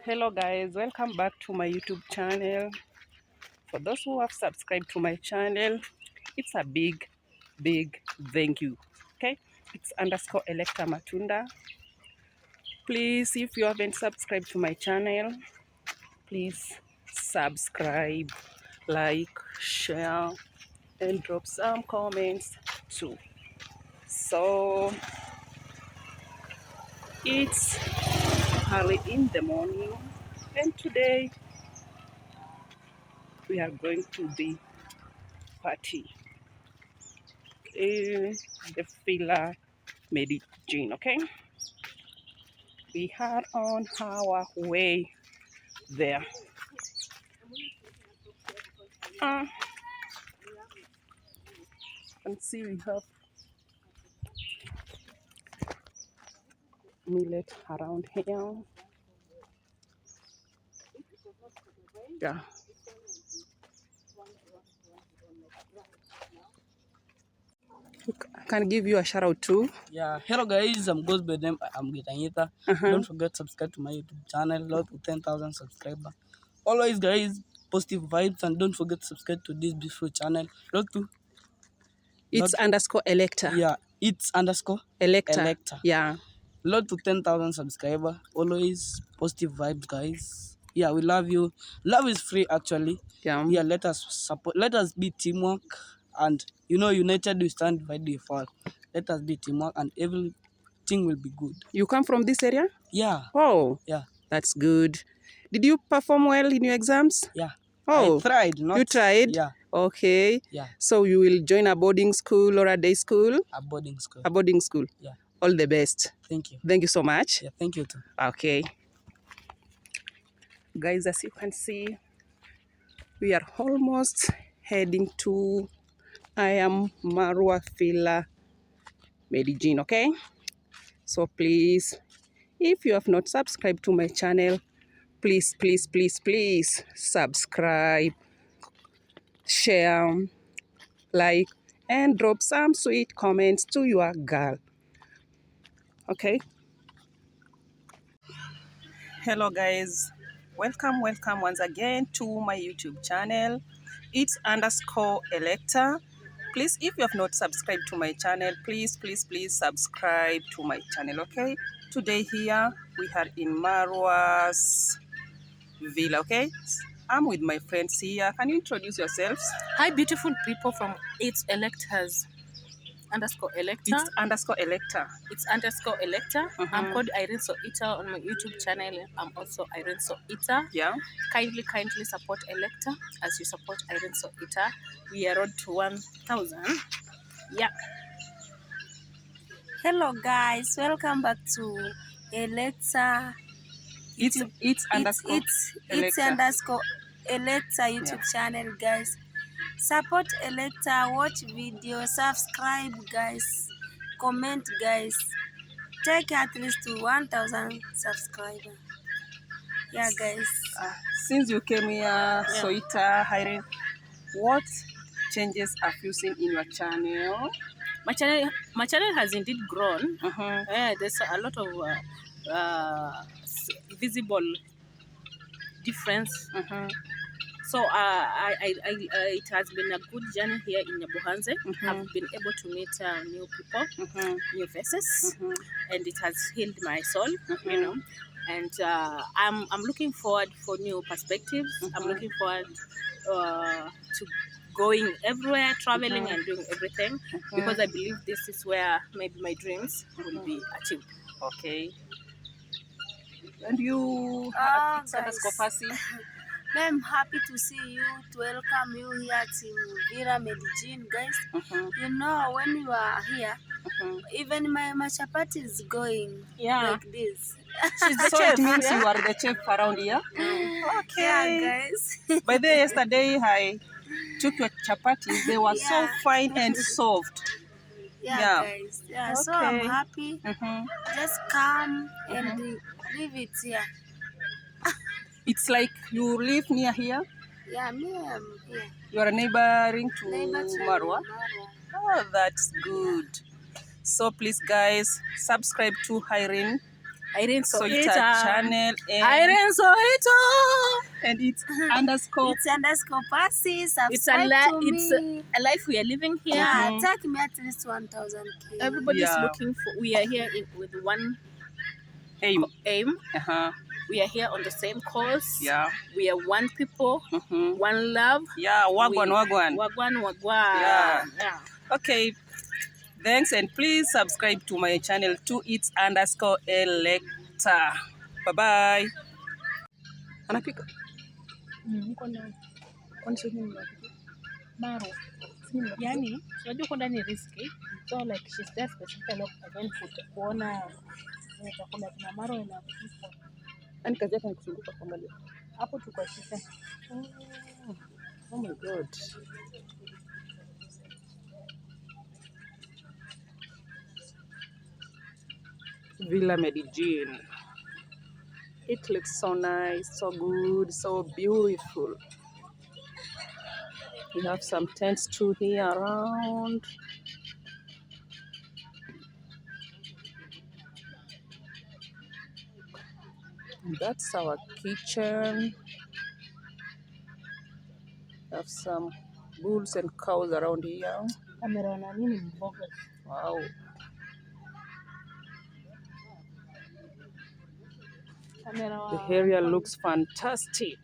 Hello guys, welcome back to my YouTube channel. For those who have subscribed to my channel, it's a big thank you. Okay, it's underscore Electa Matunda. Please, if you haven't subscribed to my channel, please subscribe, like, share, and drop some comments too. So it's early in the morning, and today we are going to the party in the Villa Medellin. Okay, we are on our way there. You can see we have millet around here. Yeah. I can give you a shout out too. Yeah, hello guys, I'm Goes by them. I'm Gitanyita. Don't forget to subscribe to my YouTube channel, Lord to 10,000 subscribers. Always guys, positive vibes, and don't forget to subscribe to this beautiful channel. Lord to It's underscore Electa. yeah, it's underscore Electa. Yeah. Lord to 10,000 subscribers. Always positive vibes, guys. Yeah, we love you. Love is free actually. Yeah. Yeah, let us support. Let us be teamwork, and united we stand, divided we fall. Let us be teamwork, and everything will be good. You come from this area? Yeah. Oh. Yeah. That's good. Did you perform well in your exams? Yeah. Oh. I tried. You tried? Yeah. Okay. Yeah. So you will join a boarding school or a day school? A boarding school. A boarding school. Yeah. All the best. Thank you. Thank you so much. Yeah, thank you too. Okay. Guys, as you can see, we are almost heading to iammarwa Villa Medellin, okay? So please, if you have not subscribed to my channel, please subscribe, share, like, and drop some sweet comments to your girl. Okay? Hello guys, welcome once again to my YouTube channel. It's underscore Electa. Please, if you have not subscribed to my channel, please subscribe to my channel. Okay, today here we are in Marwa's villa. Okay, I'm with my friends here. Can you introduce yourselves? Hi, beautiful people from It's Electors underscore Electa. It's underscore Electa. It's underscore Electa. I'm called Irene Soita on my YouTube channel. I'm also Irene Soita. Yeah. Kindly support Electa as you support Irene Soita. We are on to 1,000. Yeah. Hello guys, welcome back to Electa. It's underscore It's underscore Electa YouTube channel, guys. Support Electa, watch video, subscribe guys, comment guys. Take at least to 1,000 subscribers. Yeah guys. Since you came here, Soita, Irene, what changes have you seen in your channel? My channel has indeed grown. There's a lot of visible difference. So it has been a good journey here in Nyabuhanze. I've been able to meet new people, new faces, and it has healed my soul, you know. And I'm looking forward for new perspectives. I'm looking forward to going everywhere, traveling and doing everything, because I believe this is where maybe my dreams will be achieved. Okay. And you, it's underscore Fasi. I'm happy to see you, to welcome you here to Villa Medellin, guys. You know, when you are here, even my chapati is going like this. She's the chef. It means you are the chef around here. Okay. Yeah, guys. By the way, yesterday I took your chapatis. They were so fine and soft. Yeah, guys. Yeah, so I'm happy. Just come and leave it here. It's like you live near here? Yeah, me, I'm here. You are neighboring to Marwa? Oh, that's good. So please, guys, subscribe to Irene Irene Soita channel, Irene Soito. And it's underscore. It's underscore Passy. Subscribe to me. It's a life we are living here. Yeah, take me at least 1,000K. Everybody's looking for. We are here with one aim. We are here on the same cause. Yeah. We are one people, one love. Yeah, wagwan. Wagwan. Yeah. Okay. Thanks, and please subscribe to my channel to it's underscore Electa. Bye-bye. Anapika. Maro. Yani, unajua uko ndani risky. So like she's there specifically again kuona chakula kina Maro inapika. Ani kazi yake ni kusunguka kuangalia. Hapo tuko shika. Oh my God. Villa Medellin. It looks so nice, so good, so beautiful. We have some tents too here around. And that's our kitchen. We have some bulls and cows around here. Wow. The area looks fantastic.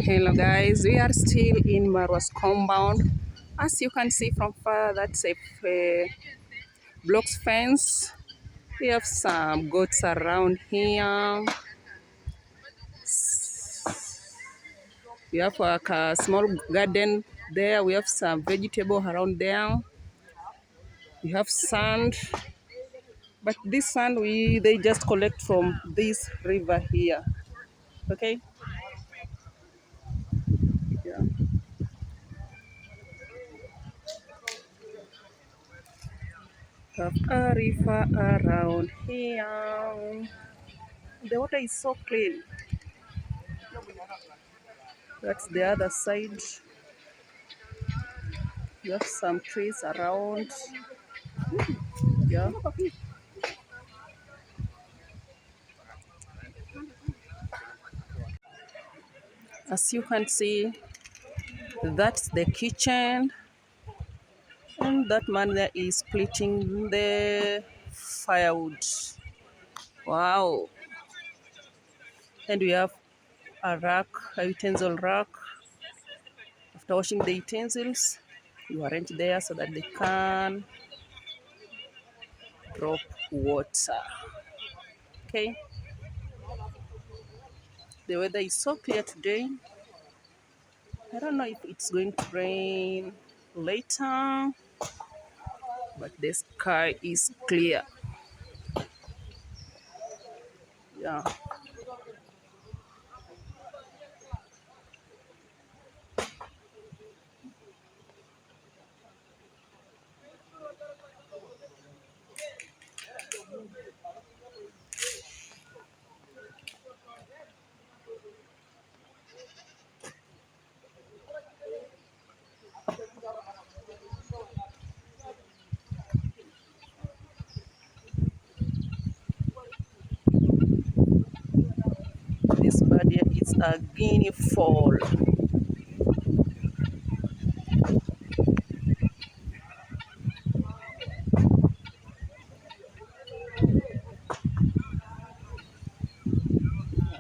Hello guys, we are still in Marwa's compound. As you can see from far, that's a blocks fence. We have some goats around here. We have like a small garden there. We have some vegetable around there. We have sand, but this sand they just collect from this river here. Okay. Yeah. Have a river around here. The water is so clean. That's the other side. You have some trees around. Yeah. As you can see, that's the kitchen. And that man there is splitting the firewood. Wow. And we have a rack, a utensil rack. After washing the utensils, you arrange there so that they can drop water. Okay. The weather is so clear today. I don't know if it's going to rain later, but the sky is clear. Yeah. This bird here is a guinea fowl.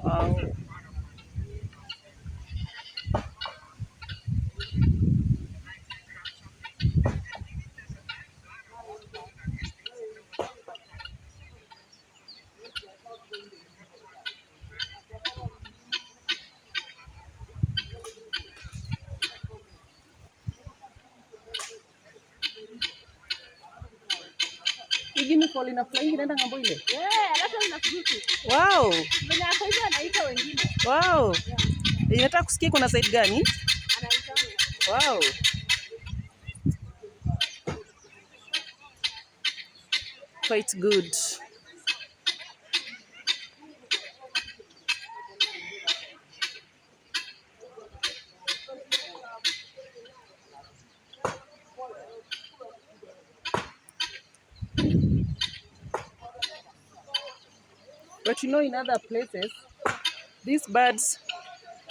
Wow. Guinea fowl inafly inaenda ngambo ile. Hata unafurutu. Wow. Mwenye ako hivyo anaita wengine. Wow. Inataka kusikia kuna side gani? Anaita. Wow. quite good. But you know, in other places, these birds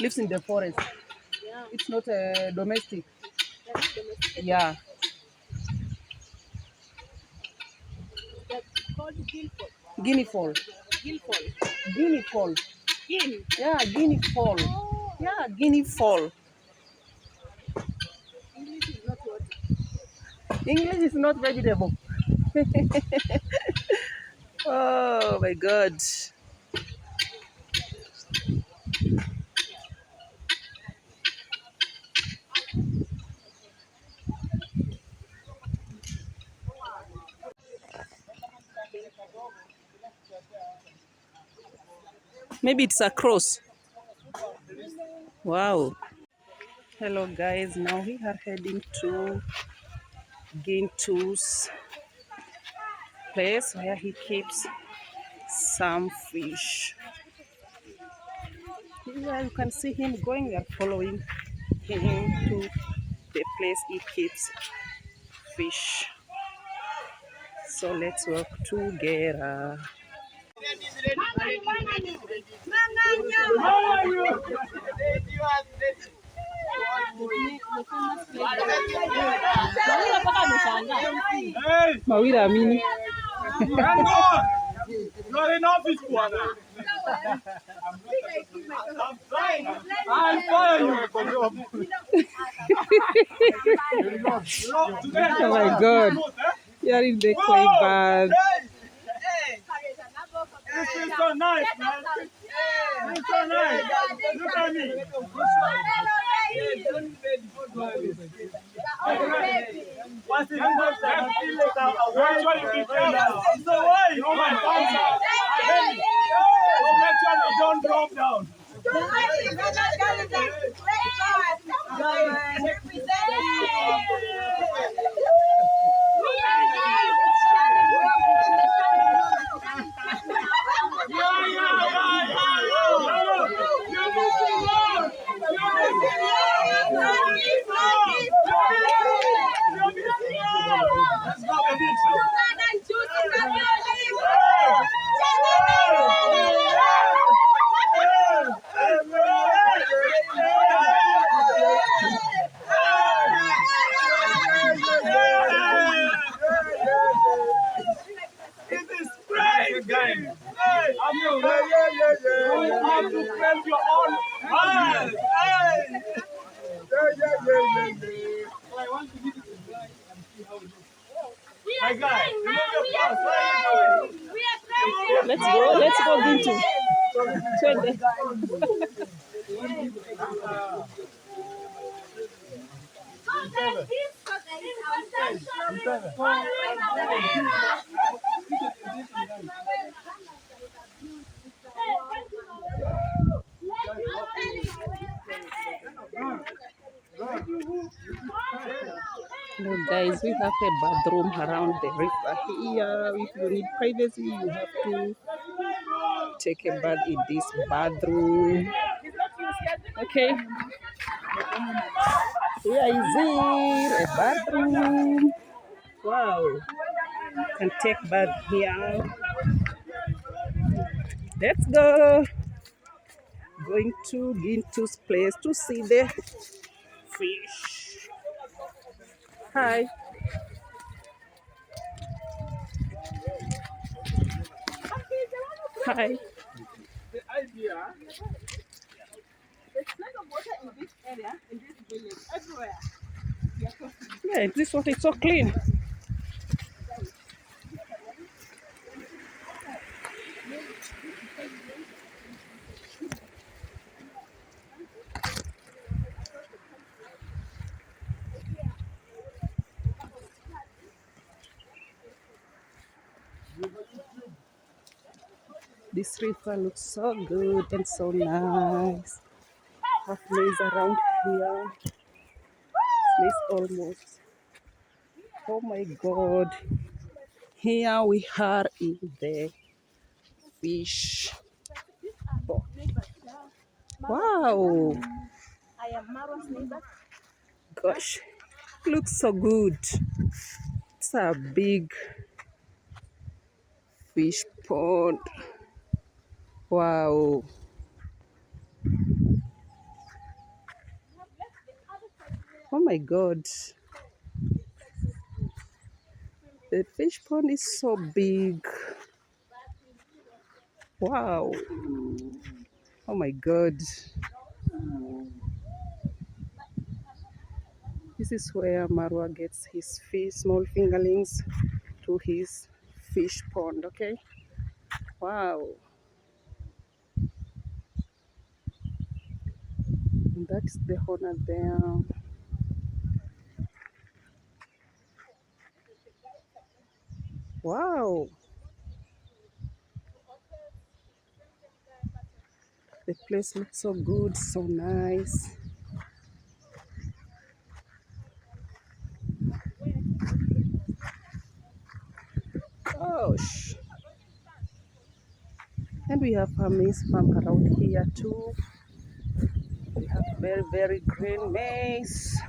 lives in the forest. Yeah. It's not domestic. They're not domesticated. Yeah. They're called gilford. Guinea fowl. Gilford. Guinea fowl. Gin. Yeah, guinea fowl. Oh. Yeah, guinea fowl. English is not what. English is not vegetable. Oh my God. Maybe it's a cross. Wow. Hello guys, now we are heading to Gintu's place where he keeps some fish. Here you can see him going. We are following him to the place he keeps fish. So let's walk together. Mawira amini. Not in office, bwana. I'm flying. I'll follow you. Oh my God. You are in the clay bag. This is so nice, man. This is so nice. Look at me. What's it? So why? Oh my God. Make sure you don't drop down. My guy, remove your clothes. What are you doing? Let's go into. No, guys, we have a bathroom around the river here. If you need privacy, you have to take a bath in this bathroom. Okay. Here is it, a bathroom. Wow. You can take bath here. Let's go. Going to Gintu's place to see the fish. Hi. Hi. The idea. There's plenty of water in this area, in this village, everywhere. Yeah, this water is so clean. This river looks so good and so nice. Have maize around here. Maize almost. Oh my God. Here we are in the fish pond. Wow, gosh, looks so good. It's a big fish pond. Wow. Oh my God. The fish pond is so big. Wow. Oh my God. This is where Marwa gets his fish, small fingerlings to his fish pond, okay? Wow. And that's the owner there. Wow. The place looks so good, so nice. Gosh. And we have a maize farm around here too. We have very, very green maize.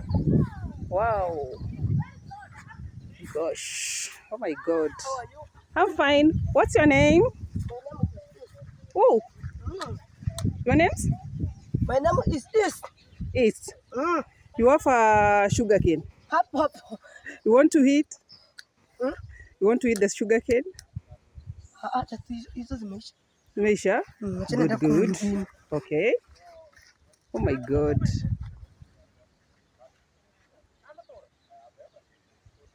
Wow. Gosh. Oh my God. I'm fine. What's your name? Oh, your name? My name is East. East. You have a sugar cane. Hop, hop. You want to eat? You want to eat the sugar cane? Meisha? Good, good. Okay. Oh my God.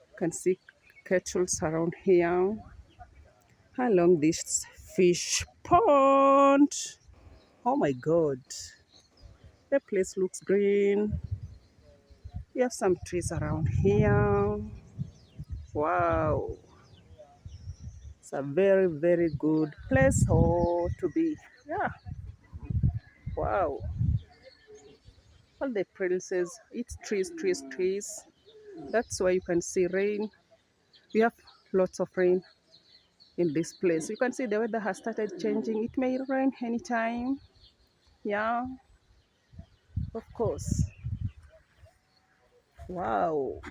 You can see kettles around here along this fish pond. Oh my God. The place looks green. We have some trees around here. Wow. It's a very, very good place to be. Yeah. Wow. All the places, it's trees, trees, trees. That's why you can see rain. We have lots of rain in this place. You can see the weather has started changing. It may rain anytime. Yeah, of course. Wow.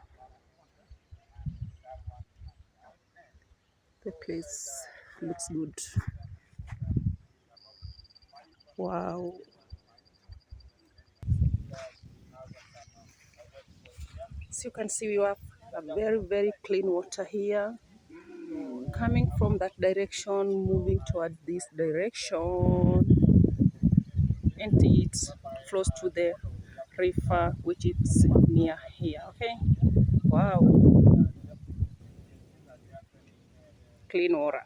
The place looks good. Wow. So you can see we have a very, very clean water here. Coming from that direction, moving toward this direction. And it flows to the river which is near here. Okay. Wow. Clean water.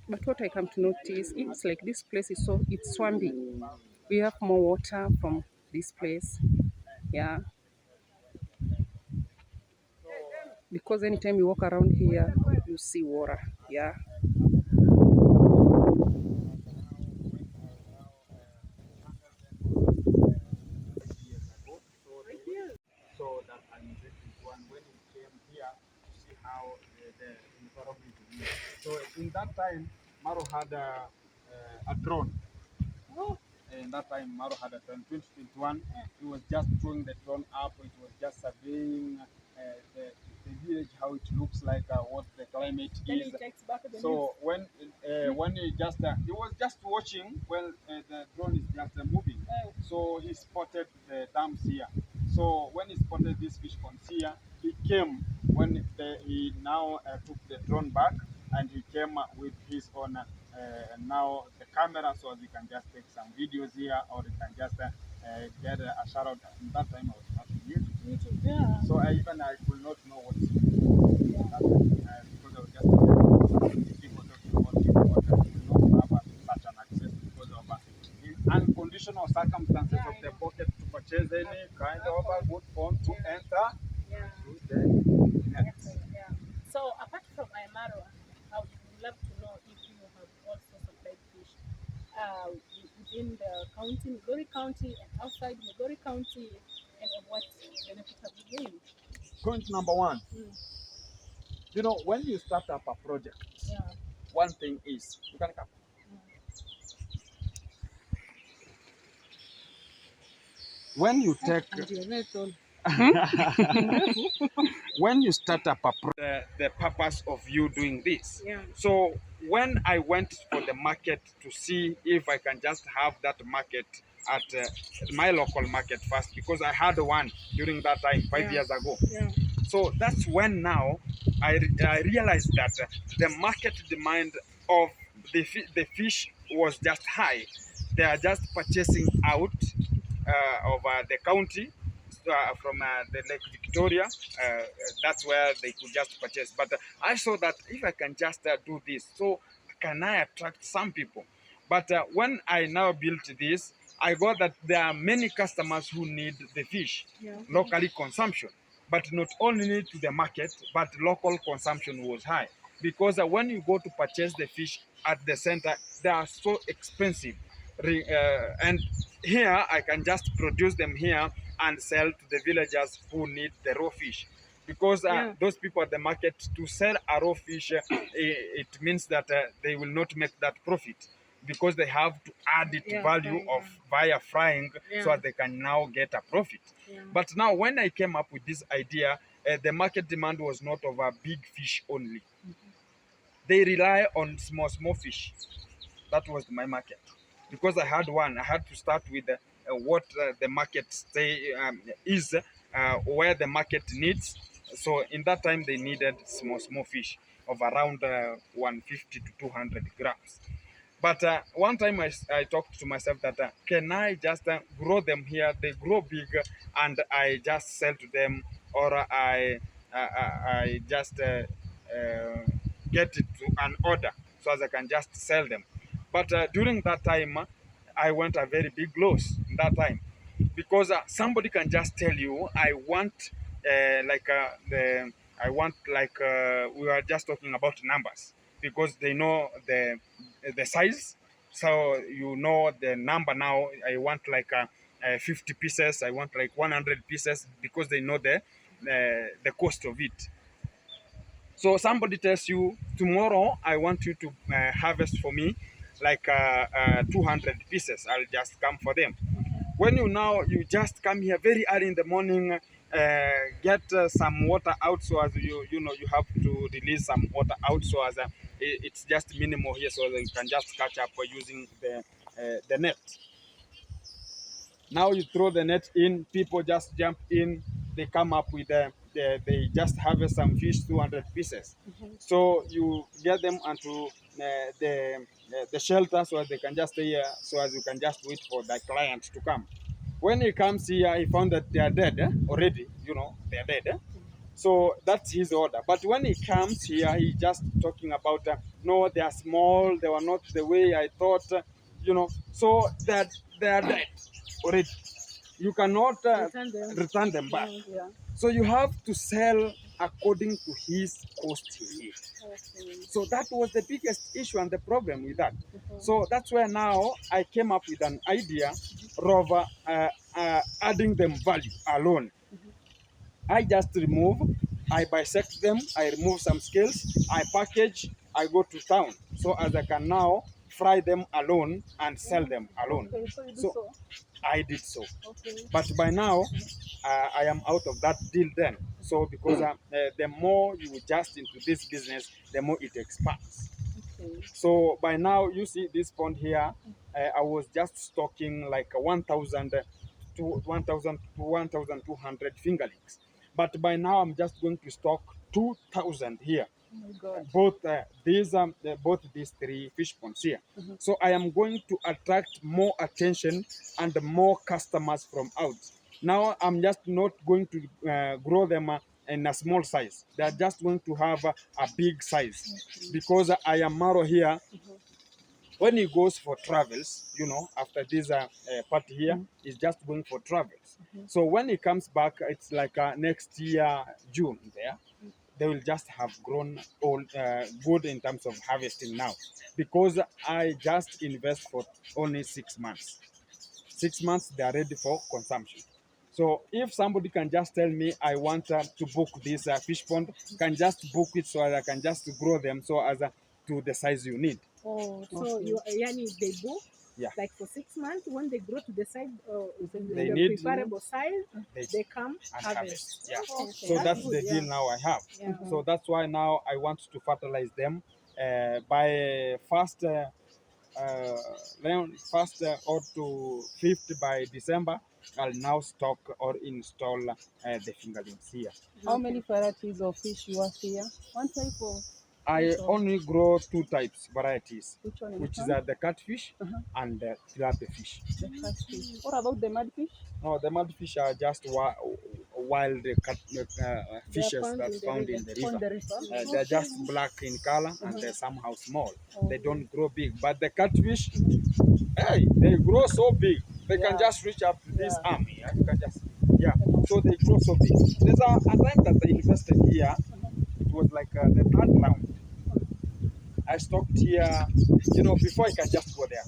But what I come to notice, it's like this place is it's swampy. We have more water from this place. Yeah. Because anytime you walk around here, you see water. Yeah. So that I'm interested one when we came here to see how the environment is. So in that time, Maro had a drone. And that time, Maro had a drone. 2021, he was just throwing the drone up. It was just surveying the village, how it looks like, what the climate is. So when he was just watching when the drone is just moving. So he spotted the dams here. So when he spotted this fish ponds here, he came when he now took the drone back and he came with his own now the camera, so we can just take some videos here or we can just get a shout out. In that time I was not in YouTube. Yeah. So I could not know what's because I was just people talking about people that do not have such an access because of unconditional circumstances of the pocket to purchase any kind of a good phone to enter. Yeah. Net. Yeah. So apart from iammarwa, I would love to know if you have also supplied fish within the county, Migori County, and outside Migori County, what benefit have you gained? Point number one, you know, when you start up a project, one thing is, you can come. When you take, when you start up a the purpose of you doing this. Yeah. So when I went for the market to see if I can just have that market at my local market first, because I had one during that time 5 years ago. Yeah. So that's when now I realized that the market demand of the fish was just high. They are just purchasing out of the county from the Lake Victoria. That's where they could just purchase. But I saw that if I can just do this, so can I attract some people? But when I now built this, I got that there are many customers who need the fish, locally consumption, but not only to the market, but local consumption was high. Because when you go to purchase the fish at the center, they are so expensive. And here I can just produce them here and sell to the villagers who need the raw fish. Because those people at the market, to sell a raw fish, it means that they will not make that profit, because they have to add it value of via frying, so that they can now get a profit. But now when I came up with this idea, the market demand was not of a big fish only. They rely on small fish. That was my market. Because I had one, I had to start with what the market is, where the market needs. So in that time, they needed small fish of around 150 to 200 grams. But one time I talked to myself that can I just grow them here? They grow big, and I just sell to them, or I just get it to an order so as I can just sell them. But during that time, I went a very big loss in that time, because somebody can just tell you, I want like the I want like we were just talking about numbers, because they know the size, so you know the number. Now I want like 50 pieces, I want like 100 pieces, because they know the cost of it. So somebody tells you, tomorrow I want you to harvest for me like 200 pieces. I'll just come for them. When you just come here very early in the morning, get some water out, so as you have to release some water out, so as it's just minimal here, so that you can just catch up using the net. Now you throw the net in, people just jump in, they come up with they just harvest some fish, 200 pieces. So you get them onto the shelter, so as they can just stay here, so as you can just wait for the client to come. When he comes here, he found that they are dead already, they are dead. So that's his order. But when he comes here, he just talking about, no, they are small, they were not the way I thought, so that they are dead already. You cannot return them back. Yeah. So you have to sell according to his cost here. Okay. So that was the biggest issue and the problem with that. So that's where now I came up with an idea of adding them value alone. I just I bisect them, I remove some scales, I package, I go to town, so as I can now fry them alone and sell them alone. Okay, so you do So so. I did so. Okay. But by now, I am out of that deal then. So because the more you just into this business, the more it expands. Okay. So by now, you see this pond here, I was just stocking like 1,000 to 1,200 fingerlings. But by now, I'm just going to stock 2,000 here. Oh my God. Both these three fish ponds here. So I am going to attract more attention and more customers from out. Now I'm just not going to grow them in a small size. They are just going to have a big size, because iammarwa here, when he goes for travels, after this party here, he's just going for travels. So when he comes back, it's like next year, June there, they will just have grown good in terms of harvesting now, because I just invest for only 6 months. 6 months, they are ready for consumption. So if somebody can just tell me I want to book this fish pond, can just book it so I can just grow them so as to the size you need. Oh, so you yani they book Yeah. like for 6 months. When they grow to the size, They the need preferable size, they they come and harvest. Yeah. Okay, So that's good, the deal yeah. now I have. Yeah. So that's why now I want to fertilize them by first around first or to 5th by December. I'll now stock or install the fingerlings here. How many varieties of fish you have here? One type of I only grow 2 types varieties, which one? which is Huh? the catfish and the tilapia fish. The catfish. What about the mudfish? No, the mudfish are just wild fishes found that's in the found river. in the river. On the river. They're just black in color and they're somehow small. They Okay. don't grow big. But the catfish, hey, they grow so big. They can Yeah. just reach up to this Yeah. arm here. You can just, yeah. So they grow so big. There's a time that I invested here. It was like the 3rd round. I stopped here, before I can just go there.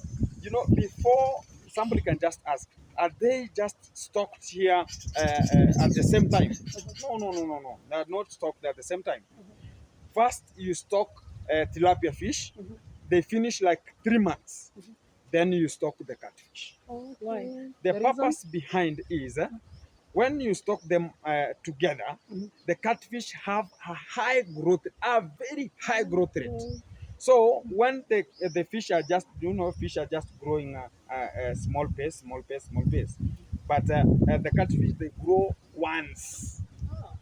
Before somebody can just ask, are they just stocked here at the same time? No, no, no, no, no. They're not stocked at the same time. First, you stock tilapia fish. They finish like 3 months. Then you stock the catfish. Why? The The purpose behind is when you stock them together, the catfish have a very high growth rate. So when the fish are just, fish are just growing small pace, small pace, small pace. But the catfish, they grow once.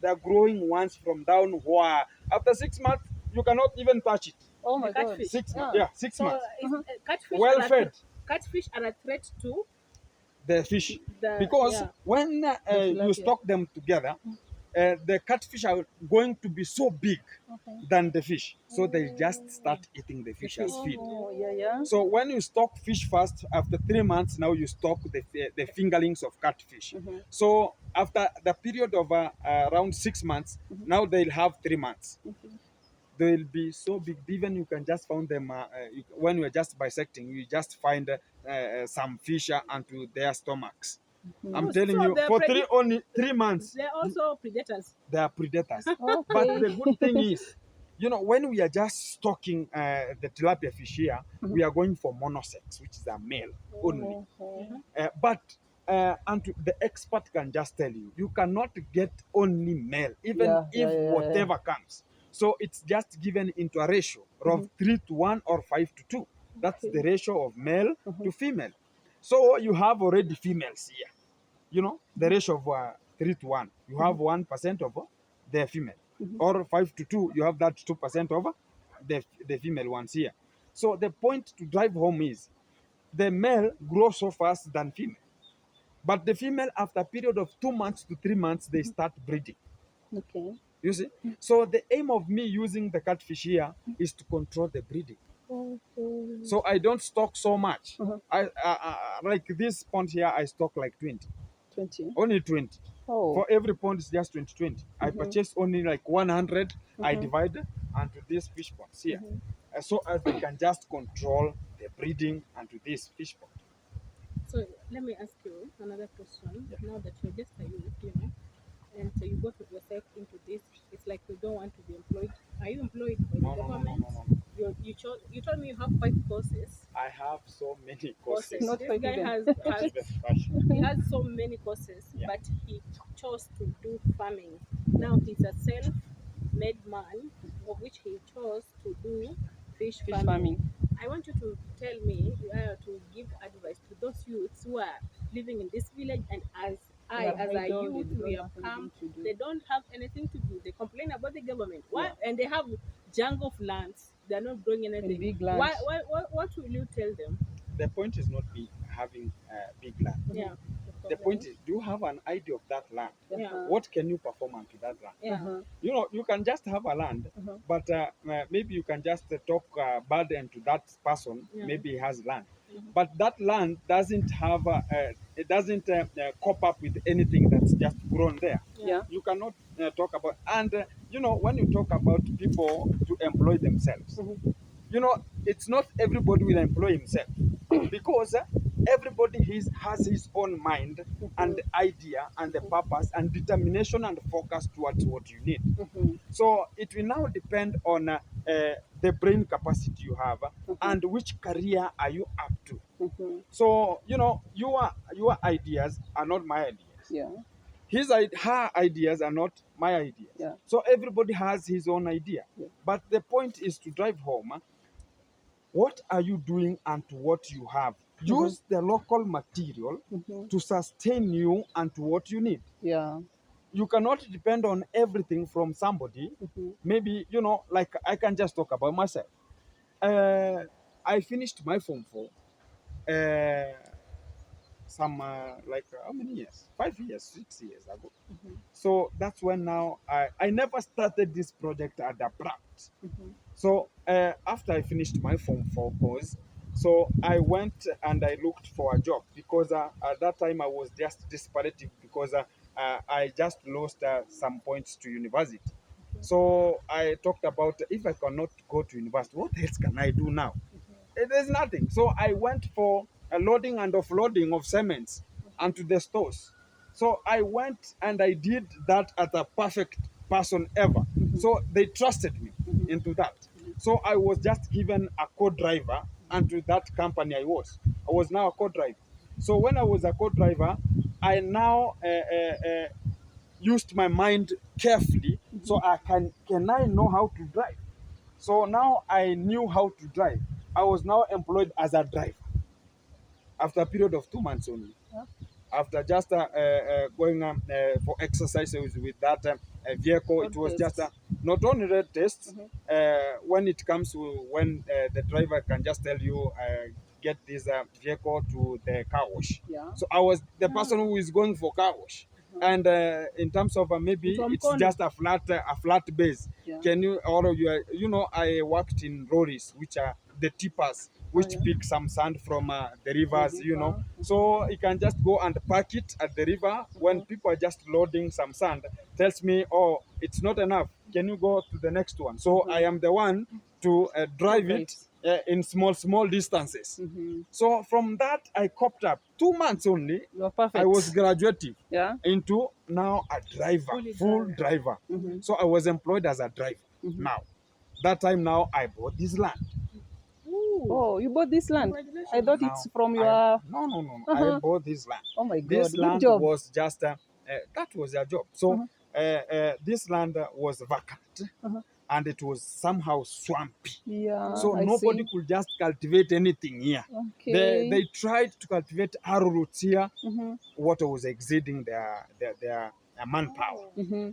They're growing once from down where after 6 months, you cannot even touch it. Oh my The god. catfish. 6 months, Yeah. yeah, 6 So months. catfish Well are a fed. catfish are a threat to The fish, the because yeah. when you tilapia. stock them together, the catfish are going to be so big than the fish, so they just start eating the fish as feed. Oh, yeah, yeah. So when you stock fish first, after 3 months, now you stock the fingerlings of catfish. So after the period of around 6 months, now they'll have 3 months. They'll be so big. Even you can just find them when you're just bisecting. You just find some fish onto their stomachs. I'm telling So you, they're for only 3 months, they're also predators. they are predators. Okay. But the good thing is, when we are just stocking the tilapia fish here, we are going for monosex, which is a male only. But and the expert can just tell you, you cannot get only male, even Yeah, if yeah, yeah, whatever comes. So it's just given into a ratio of 3-1 or 5-2. That's the ratio of male to female. So you have already females here. The ratio of 3-1. You have 1% of the female. Or 5-2, you have that 2% of the female ones here. So the point to drive home is the male grows so fast than female. But the female, after a period of 2 months to 3 months, they start breeding. Okay. You see? So the aim of me using the catfish here is to control the breeding. So I don't stock so much. Like this pond here, I stock like 20. 20. Only 20. Oh. For every pond is just 20. I purchase only like 100. I divide onto these fish ponds here. So as they can just control the breeding onto this fish pond. So let me ask you another question. Yeah. Now that you're just a youth, and so you got yourself into this, it's like you don't want to be employed. Are you employed by No, the no, no, no, government? no, no. You told me you have 5 courses. I have so many courses. Not This quite guy even. has he has so many courses, Yeah. but he chose to do farming. Now he's a self-made man, of which he chose to do fish Fish farming. farming. I want you to tell me, to give advice to those youths who are living in this village, and as Yeah, as a idle, youth, they we don't have have come. anything to do. They don't have anything to do. They complain about the government. Why? Yeah. And they have jungle of lands. They're not growing anything. big lands. What will you tell them? The point is not having big land. Yeah. The point is, do you have an idea of that land? Yeah. What can you perform onto that land? Yeah. You can just have a land, but maybe you can just talk burden to that person. Yeah. Maybe he has land, but that land doesn't have, it doesn't cope up with anything that's just grown there. Yeah. You cannot talk about, and when you talk about people to employ themselves, it's not everybody will employ himself because everybody has his own mind and idea and the purpose and determination and focus towards what you need. So it will now depend on the brain capacity you have and which career are you up to. So, you know, your ideas are not my ideas. Yeah. Her ideas are not my ideas. Yeah. So everybody has his own idea. Yeah. But the point is to drive home. What are you doing and to what you have? Use the local material to sustain you and to what you need. Yeah. You cannot depend on everything from somebody. Maybe, you know, like I can just talk about myself. I finished my Form 4 some like how many years? 5 years, 6 years ago. So that's when now I never started this project at abrupt. So after I finished my Form 4 course, so I went and I looked for a job because at that time I was just desperate because I just lost some points to university. So I talked about if I cannot go to university, what else can I do now? There's nothing. So I went for a loading and offloading of cements onto the stores. So I went and I did that at a perfect person ever. So they trusted me into that. So I was just given a co-driver unto that company I was. I was now a co-driver. So when I was a co-driver, I now used my mind carefully so can I know how to drive. So now I knew how to drive. I was now employed as a driver after a period of 2 months only. After just going for exercises with that vehicle, it was just not only road tests. When it comes to when the driver can just tell you, get this vehicle to the car wash. Yeah. So I was the person who is going for car wash. And in terms of maybe it's just a flat base. Yeah. Can you or you know I worked in lorries, which are the tippers which pick some sand from the rivers, you know. So you can just go and park it at the river. When people are just loading some sand, tells me, oh, it's not enough. Can you go to the next one? So I am the one to drive it in small distances. So from that, I copped up 2 months only. You're perfect. I was graduating Yeah. into now a driver, full driver. So I was employed as a driver. Now, that time now I bought this land. Oh, you bought this land? I thought Now, it's from your... no. I bought this land. Oh my God, This good land job. was just that was a job. So this land was vacant and it was somehow swampy. Yeah, So I nobody see. could just cultivate anything here. Okay. They tried to cultivate arrowroots here. Water was exceeding their manpower.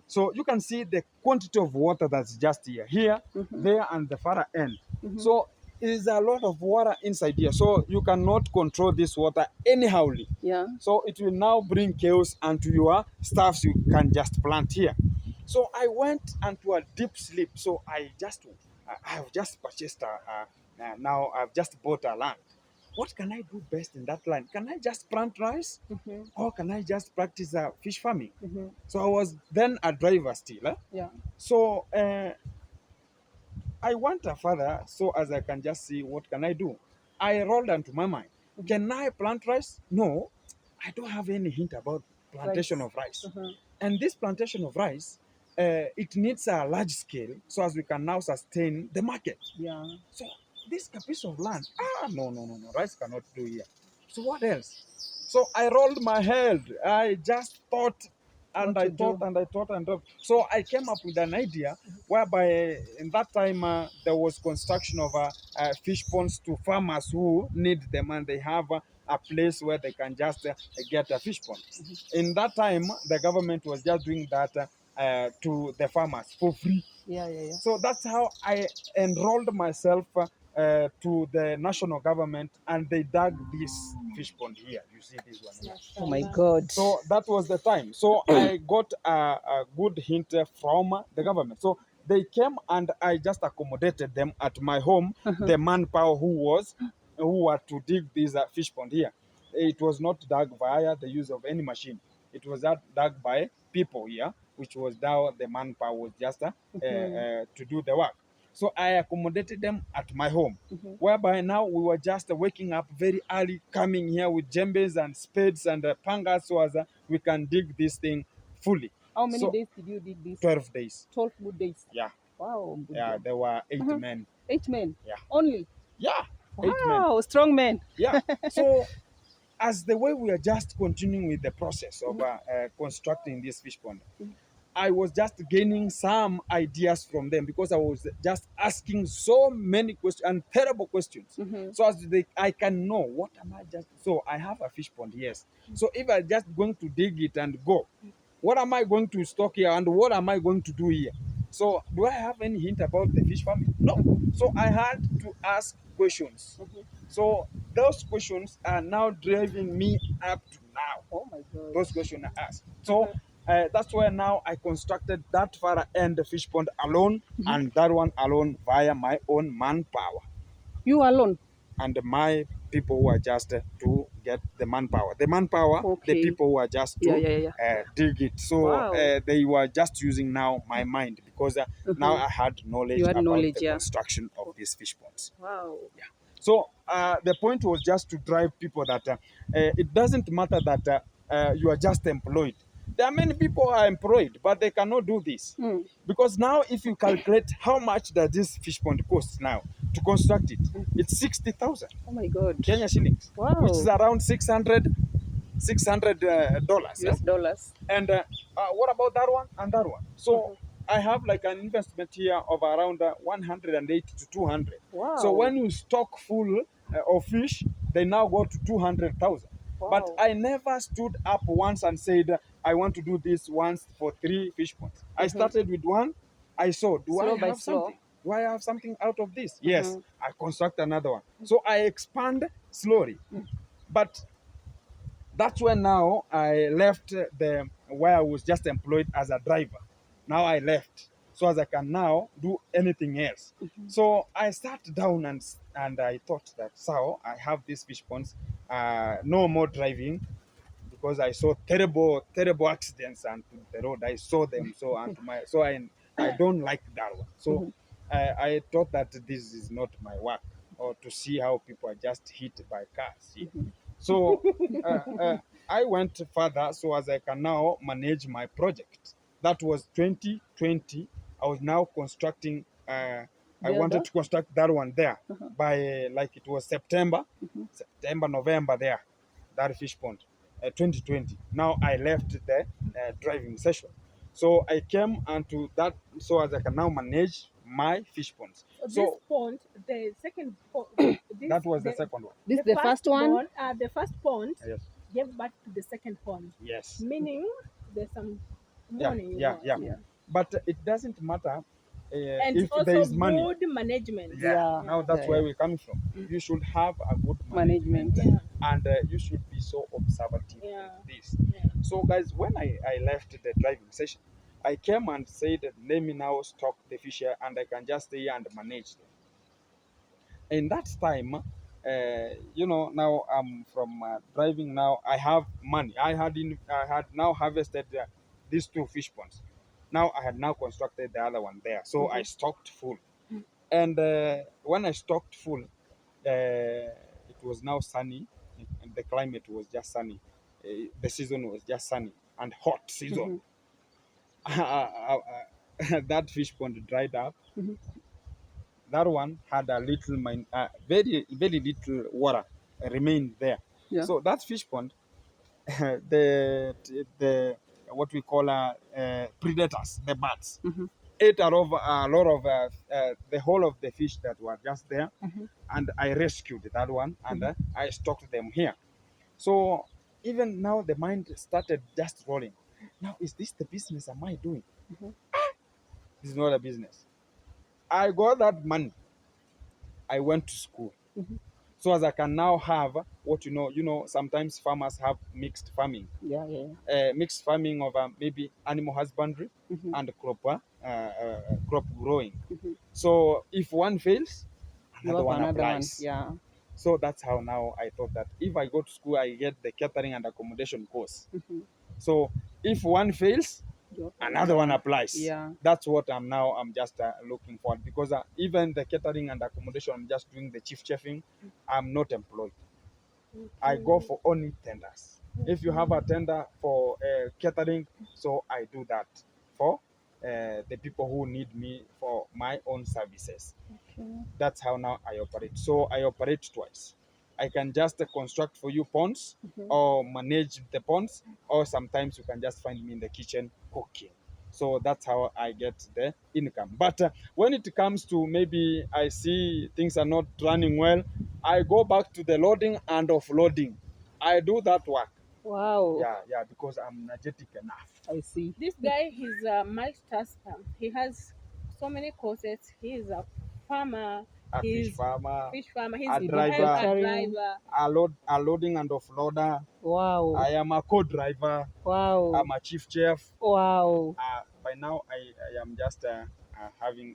So you can see the quantity of water that's just here, there, and the far end. So is a lot of water inside here. So you cannot control this water anyhowly. Yeah. So it will now bring chaos onto your stuffs you can just plant here. So I went into a deep sleep. So I've just purchased now I've just bought a land. What can I do best in that land? Can I just plant rice? Or can I just practice fish farming? So I was then a driver still. Yeah. So I went further so as I can just see what can I do. I rolled into my mind. Can I plant rice? No, I don't have any hint about plantation of rice. And this plantation of rice, it needs a large scale so as we can now sustain the market. Yeah. So this piece of land, no, rice cannot do here. So what else? So I rolled my head. I just thought and I thought and I thought and thought. So I came up with an idea whereby in that time there was construction of fish ponds to farmers who need them and they have a place where they can just get a fish pond. In that time, the government was just doing that to the farmers for free. Yeah. So that's how I enrolled myself to the national government, and they dug this fish pond here. You see this one here. Oh my God. So that was the time. So I got a good hint from the government. So they came and I just accommodated them at my home, the manpower who were to dig this fish pond here. It was not dug via the use of any machine. It was dug by people here, which was now the manpower was just to do the work. So I accommodated them at my home, whereby now we were just waking up very early, coming here with djembes and spades and pangas so as we can dig this thing fully. How many So days did you dig this? 12 days. 12 good days. Yeah. Wow, good Yeah, job. there were 8 men. 8 men? Yeah. Only? Yeah, 8 men. Wow, strong men. Yeah. So as the way we are just continuing with the process of constructing this fish pond, I was just gaining some ideas from them because I was just asking so many questions and terrible questions. So as I can know what am I just. So I have a fish pond, yes. So if I just going to dig it and go, what am I going to stock here and what am I going to do here? So do I have any hint about the fish farming? No. So I had to ask questions. So those questions are now driving me up to now. Oh my God. Those questions I asked. So that's why now I constructed that far end fish pond alone and that one alone via my own manpower You alone? and my people who are just to get the manpower. The manpower, the Okay. people who are just to dig it. So Wow. they were just using now my mind because now I had knowledge You had about knowledge, the yeah. construction of these fish ponds. Wow. Yeah. So the point was just to drive people that it doesn't matter that you are just employed. There are many people who are employed, but they cannot do this. Because now if you calculate how much does this fish pond cost now to construct it, it's 60,000 Oh my God. Kenya shillings, Wow. which is around $600 dollars. US dollars. And what about that one and that one? So I have like an investment here of around 180 to 200. Wow. So when you stock full of fish, they now go to 200,000. But Wow. I never stood up once and said, I want to do this once for 3 fish ponds. I started with one. I saw, do Slow I by have slow. something? Do I have something out of this? Yes, I construct another one. So I expand slowly. But that's when now I left the where I was just employed as a driver. Now I left so as I can now do anything else. So I sat down and I thought that so I have these fish ponds, no more driving because I saw terrible accidents and the road. I saw them so I don't like that one. So I thought that this is not my work or to see how people are just hit by cars. So I went further so as I can now manage my project. That was 2020. I was now constructing. I wanted to construct that one there by like it was September, November there, that fish pond, 2020. Now I left the driving session. So I came onto that so as I can now manage my fish ponds. This pond, the second pond, That was the second one. This is the first one? The first pond Yes. gave birth to the second pond, Yes. meaning there's some Yeah, money. yeah. Yeah. But it doesn't matter And if also there is money. good management. Yeah. Now that's Yeah, where yeah. we're coming from. You should have a good Management. management, and you should be so observative Yeah. with this. Yeah. So, guys, when I left the driving session, I came and said, let me now stock the fish here, and I can just stay and manage them. In that time, now I'm from driving. Now I have money. I had now harvested these 2 fish ponds. Now I had now constructed the other one there, so I stocked full. And when I stocked full, it was now sunny, and the climate was just sunny. The season was just sunny and hot season. That fish pond dried up. That one had a little very little water remained there. Yeah. So that fish pond, the what we call predators, the birds, ate a lot of the whole of the fish that were just there, and I rescued that one and I stocked them here. So even now the mind started just rolling. Now is this the business am I doing? This is not a business. I got that money. I went to school. So as I can now have what sometimes farmers have mixed farming. Yeah, yeah. Mixed farming of maybe animal husbandry and crop growing. So if one fails, You another have one another one. applies. Yeah. So that's how now I thought that if I go to school, I get the catering and accommodation course. So if one fails, another one applies. Yeah. That's what I'm just looking for, because even the catering and accommodation, I'm just doing the chief chefing. I'm not employed. I go for only tenders. If you have a tender for catering, so I do that for the people who need me for my own services. Okay. That's how now I operate. So I operate twice. I can just construct for you ponds, or manage the ponds, or sometimes you can just find me in the kitchen cooking. So that's how I get the income. But when it comes to, maybe I see things are not running well, I go back to the loading and offloading. I do that work. Wow. Yeah, because I'm energetic enough. I see. This guy, he's a multitasker. He has so many courses. He is a farmer. A fish He's farmer, fish farmer. He's a You do driver, a catering. driver. a loading and offloader. Wow. I am a co-driver. Wow. I'm a chief chef. Wow. By now, I am just having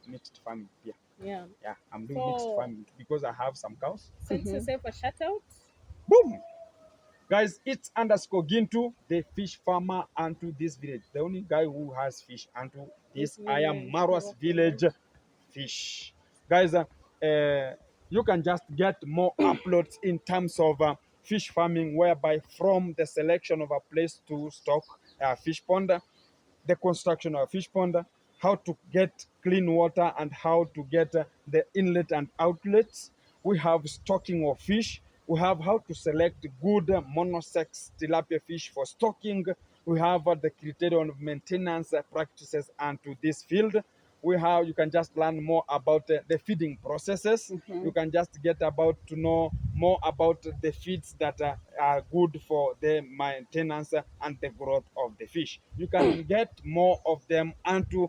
mixed farming here. Yeah. Yeah, I'm doing mixed So farming because I have some cows. send yourself a shout out. Boom! Guys, it's underscore Gintu, the fish farmer, unto this village. The only guy who has fish unto this iammarwa's village fish. Guys, you can just get more uploads in terms of fish farming, whereby from the selection of a place to stock a fish pond, the construction of a fish pond, how to get clean water, and how to get the inlet and outlets. We have stocking of fish. We have how to select good monosex tilapia fish for stocking. We have the criterion of maintenance practices onto this field. We have, you can just learn more about the feeding processes. You can just get about to know more about the feeds that are good for the maintenance and the growth of the fish. You can get more of them onto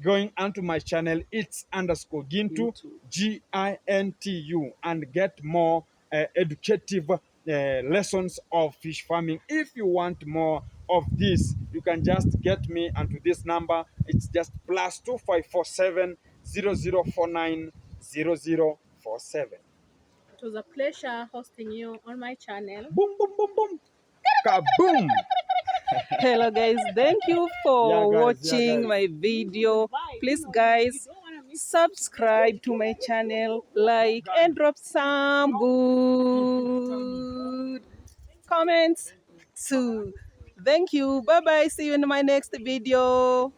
going onto my channel. It's underscore Gintu, Gintu, and get more educative lessons of fish farming. If you want more of this, you can just get me onto this number. It's just +2547 0049 0047. It was a pleasure hosting you on my channel. Boom, boom, boom, boom. Kaboom. Hello guys, thank you for Yeah, guys. watching my video. Please guys, subscribe to my channel, like, and drop some good comments too. Thank you. Bye bye. See you in my next video.